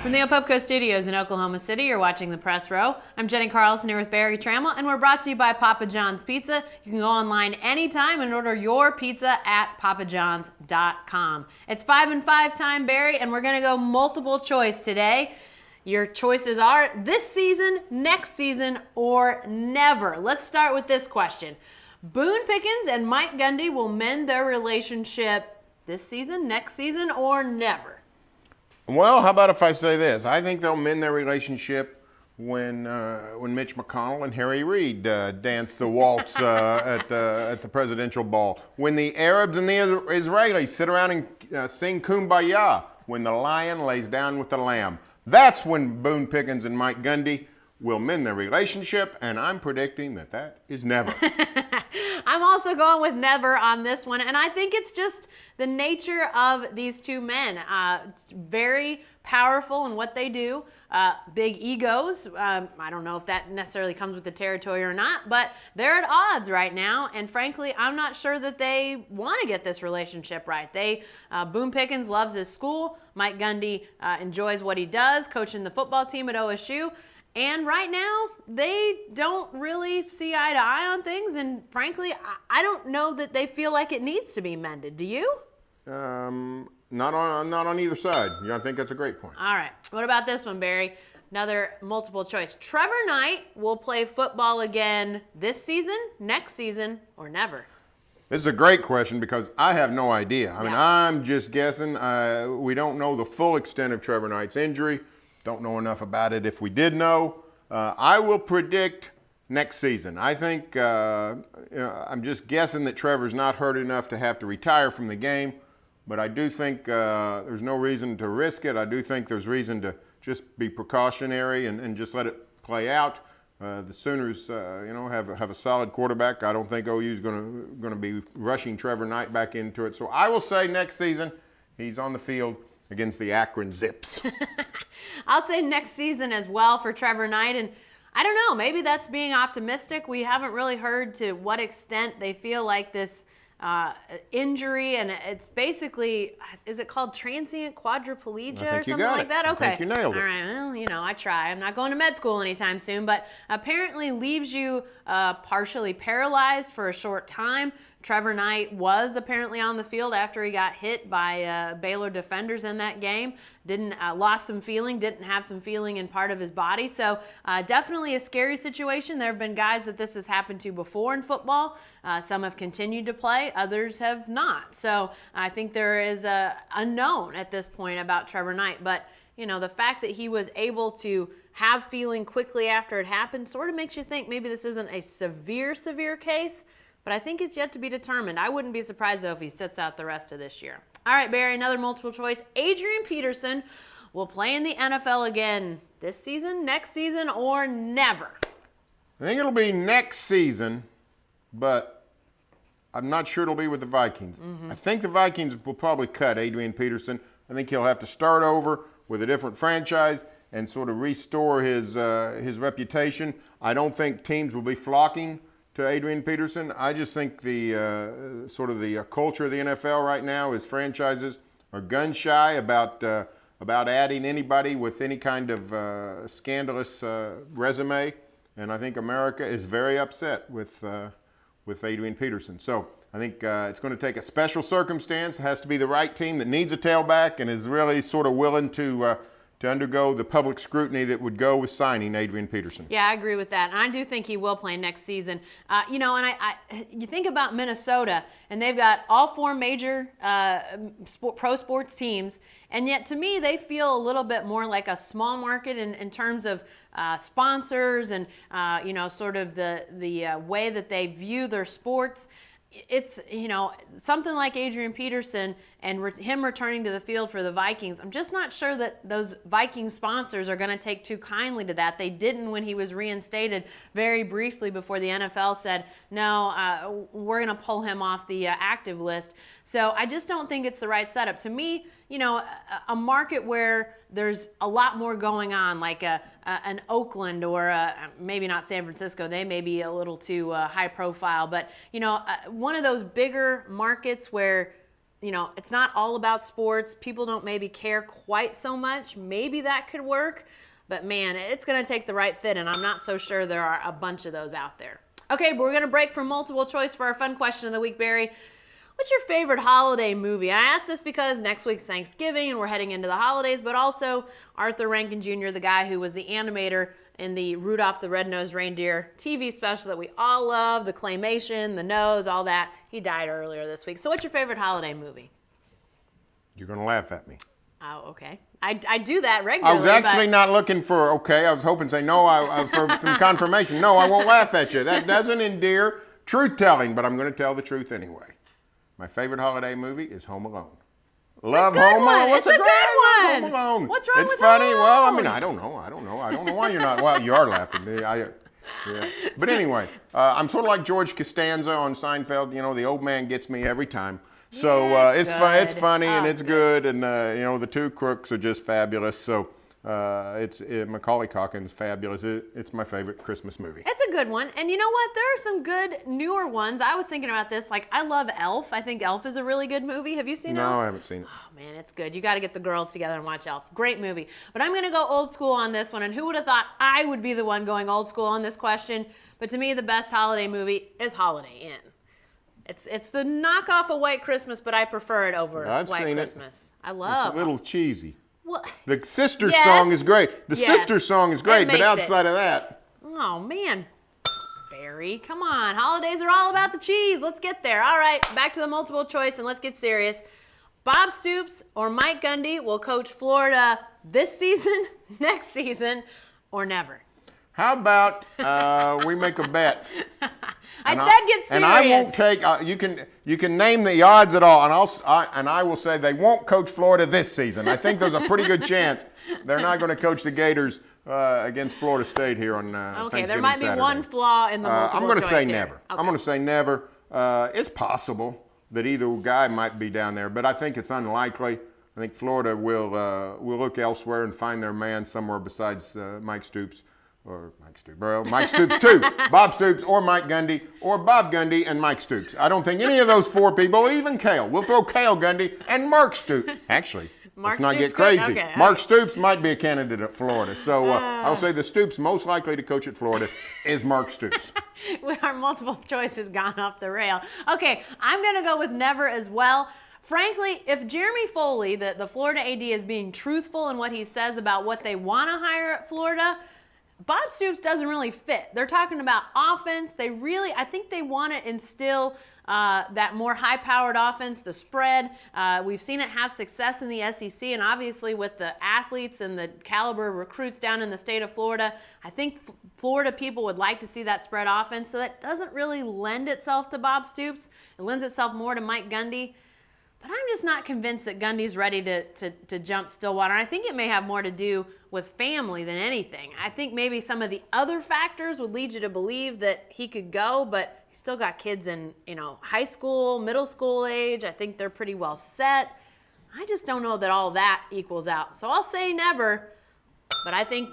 From the Opopco Studios in Oklahoma City, you're watching The Press Row. I'm Jenny Carlson here with Barry Trammell, and we're brought to you by Papa John's Pizza. You can go online anytime and order your pizza at papajohns.com. It's 5 and 5 time, Barry, and we're going to go multiple choice today. Your choices are this season, next season, or never. Let's start with this question. Boone Pickens and Mike Gundy will mend their relationship this season, next season, or never? Well, how about if I say this? I think they'll mend their relationship when Mitch McConnell and Harry Reid dance the waltz at the presidential ball. When the Arabs and the Israelis sit around and sing Kumbaya. When the lion lays down with the lamb. That's when Boone Pickens and Mike Gundy will mend their relationship, and I'm predicting that is never. I'm also going with never on this one, and I think it's just the nature of these two men. Very powerful in what they do, big egos. I don't know if that necessarily comes with the territory or not, but they're at odds right now, and frankly, I'm not sure that they want to get this relationship right. Boone Pickens loves his school. Mike Gundy enjoys what he does, coaching the football team at OSU. And right now, they don't really see eye to eye on things, and frankly, I don't know that they feel like it needs to be mended. Do you? Not on either side. Yeah, I think that's a great point. All right. What about this one, Barry? Another multiple choice. Trevor Knight will play football again this season, next season, or never? This is a great question because I have no idea. I mean, I'm just guessing. We don't know the full extent of Trevor Knight's injury. Don't know enough about it if we did know. I will predict next season. I think I'm just guessing that Trevor's not hurt enough to have to retire from the game, but I do think there's no reason to risk it. I do think there's reason to just be precautionary and just let it play out. The Sooners, have a solid quarterback. I don't think OU's going to be rushing Trevor Knight back into it. So I will say next season he's on the field against the Akron Zips. I'll say next season as well for Trevor Knight, and I don't know, maybe that's being optimistic. We haven't really heard to what extent they feel like this injury, and it's basically, is it called transient quadriplegia or something like that? Okay. I think you nailed it. All right, well, I try. I'm not going to med school anytime soon, but apparently leaves you partially paralyzed for a short time. Trevor Knight was apparently on the field after he got hit by Baylor defenders in that game. Lost some feeling, didn't have some feeling in part of his body. So definitely a scary situation. There have been guys that this has happened to before in football. Some have continued to play, others have not. So I think there is a unknown at this point about Trevor Knight. But the fact that he was able to have feeling quickly after it happened sort of makes you think maybe this isn't a severe case. But I think it's yet to be determined. I wouldn't be surprised, though, if he sits out the rest of this year. All right, Barry, another multiple choice. Adrian Peterson will play in the NFL again this season, next season, or never? I think it'll be next season, but I'm not sure it'll be with the Vikings. I think the Vikings will probably cut Adrian Peterson. I think he'll have to start over with a different franchise and sort of restore his reputation. I don't think teams will be flocking to Adrian Peterson. I just think the culture of the NFL right now is franchises are gun shy about adding anybody with any kind of scandalous resume, and I think America is very upset with Adrian Peterson. So I think it's going to take a special circumstance. It has to be the right team that needs a tailback and is really sort of willing to undergo the public scrutiny that would go with signing Adrian Peterson. Yeah, I agree with that. And I do think he will play next season. You think about Minnesota, and they've got all four major pro sports teams, and yet to me they feel a little bit more like a small market in terms of sponsors and sort of the way that they view their sports. It's, something like Adrian Peterson and him returning to the field for the Vikings. I'm just not sure that those Viking sponsors are going to take too kindly to that. They didn't when he was reinstated very briefly before the NFL said, no, we're going to pull him off the active list. So I just don't think it's the right setup. To me, a market where there's a lot more going on, like an Oakland or maybe not San Francisco. They may be a little too high profile, but one of those bigger markets where it's not all about sports. People don't maybe care quite so much. Maybe that could work. But man, it's going to take the right fit, and I'm not so sure there are a bunch of those out there. Okay, but we're going to break from multiple choice for our fun question of the week, Barry. What's your favorite holiday movie? I asked this because next week's Thanksgiving and we're heading into the holidays, but also Arthur Rankin Jr., the guy who was the animator in the Rudolph the Red-Nosed Reindeer TV special that we all love, the claymation, the nose, all that. He died earlier this week. So what's your favorite holiday movie? You're going to laugh at me. Oh, okay. I do that regularly. I was actually not looking for, okay, I was hoping to say no for some confirmation. No, I won't laugh at you. That doesn't endear truth-telling, but I'm going to tell the truth anyway. My favorite holiday movie is Home Alone. Love Home Alone. It's a good one. Home Alone. What's wrong with Home funny. Alone? Well, I mean, I don't know why you're not. Well, you are laughing. Yeah. But anyway, I'm sort of like George Costanza on Seinfeld. The old man gets me every time. So it's funny and it's good, and the two crooks are just fabulous. So Macaulay Culkin's fabulous. It's my favorite Christmas movie. It's a good one, and you know what? There are some good newer ones. I was thinking about this. Like, I love Elf. I think Elf is a really good movie. Have you seen Elf? No, I haven't seen it. Oh man, it's good. You got to get the girls together and watch Elf. Great movie. But I'm going to go old school on this one, and who would have thought I would be the one going old school on this question? But to me, the best holiday movie is Holiday Inn. It's the knockoff of White Christmas, but I prefer it over White Christmas. I love it. It's a little cheesy. Well, the sister song is great. The sister song is great, but outside of that. Oh, man. Barry, come on. Holidays are all about the cheese. Let's get there. All right, back to the multiple choice, and let's get serious. Bob Stoops or Mike Gundy will coach Florida this season, next season, or never? How about we make a bet? I said get serious. And I won't take. You can name the odds at all, and I will say they won't coach Florida this season. I think there's a pretty good chance they're not going to coach the Gators against Florida State here on Okay, Thanksgiving there might Saturday. be one flaw in the multiple I'm going to choice say here. never. Okay. I'm going to say never. It's possible that either guy might be down there, but I think it's unlikely. I think Florida will look elsewhere and find their man somewhere besides Mike Stoops. Or Mike Stoops. Well, Mike Stoops too. Bob Stoops or Mike Gundy or Bob Gundy and Mike Stoops. I don't think any of those four people, even Cale. We'll throw Cale Gundy and Mark Stoops. Actually, let's not get crazy. Okay, Mark Stoops might be a candidate at Florida. So I'll say the Stoops most likely to coach at Florida is Mark Stoops. Our multiple choice has gone off the rail. Okay, I'm going to go with never as well. Frankly, if Jeremy Foley, the Florida AD, is being truthful in what he says about what they want to hire at Florida, Bob Stoops doesn't really fit. They're talking about offense. I think they want to instill that more high-powered offense, the spread. We've seen it have success in the SEC, and obviously with the athletes and the caliber of recruits down in the state of Florida, I think Florida people would like to see that spread offense. So that doesn't really lend itself to Bob Stoops. It lends itself more to Mike Gundy. But I'm just not convinced that Gundy's ready to jump Stillwater. I think it may have more to do with family than anything. I think maybe some of the other factors would lead you to believe that he could go, but he's still got kids in high school, middle school age. I think they're pretty well set. I just don't know that all that equals out. So I'll say never, but I think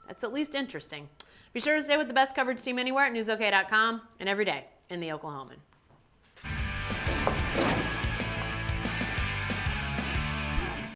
that's at least interesting. Be sure to stay with the best coverage team anywhere at newsok.com and every day in the Oklahoman.